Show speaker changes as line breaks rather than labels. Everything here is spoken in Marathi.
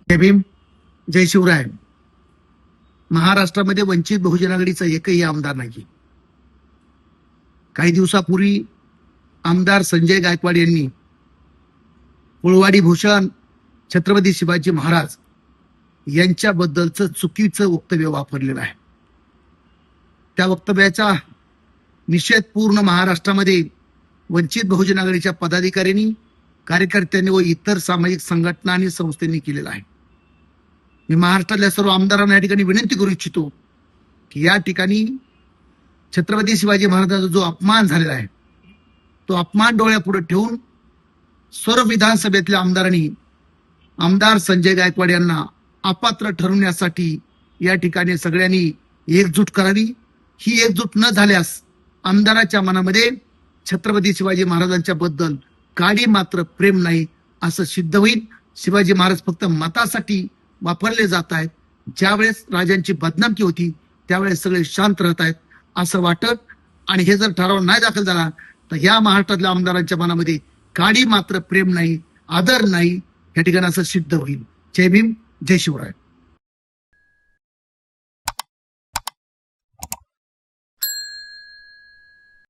जय भीम, जय शिवराय. महाराष्ट्रामध्ये वंचित बहुजन आघाडीचा एकही आमदार नाही. काही दिवसापूर्वी आमदार संजय गायकवाड यांनी कुळवाडी भूषण छत्रपती शिवाजी महाराज यांच्याबद्दलचं चुकीचं वक्तव्य वापरलेलं आहे. त्या वक्तव्याचा निषेध पूर्ण महाराष्ट्रामध्ये वंचित बहुजन आघाडीच्या पदाधिकाऱ्यांनी, कार्यकर्त्यांनी व इतर सामाजिक संघटना आणि संस्थांनी केलेला आहे. मी महाराष्ट्रातल्या सर्व आमदारांना या ठिकाणी विनंती करू इच्छितो की या ठिकाणी छत्रपती शिवाजी महाराजांचा जो अपमान झालेला आहे तो अपमान डोळ्यापुढे ठेवून सर्व विधानसभेतल्या आमदारांनी आमदार संजय गायकवाड यांना अपात्र ठरवण्यासाठी या ठिकाणी सगळ्यांनी एकजूट करावी. ही एकजूट न झाल्यास आमदाराच्या मनामध्ये छत्रपती शिवाजी महाराजांच्या बद्दल काडी मात्र प्रेम नाही असं सिद्ध होईल. शिवाजी महाराज फक्त मतासाठी वापरले जात आहेत. ज्यावेळेस राजांची बदनामी होती त्यावेळेस सगळे शांत राहत आहेत असं वाटत, आणि हे जर ठराव नाही दाखल झाला तर या महाराष्ट्रातल्या आमदारांच्या मनामध्ये काडी मात्र प्रेम नाही, आदर नाही, या ठिकाणी असं सिद्ध होईल. जय भीम, जय शिवराय.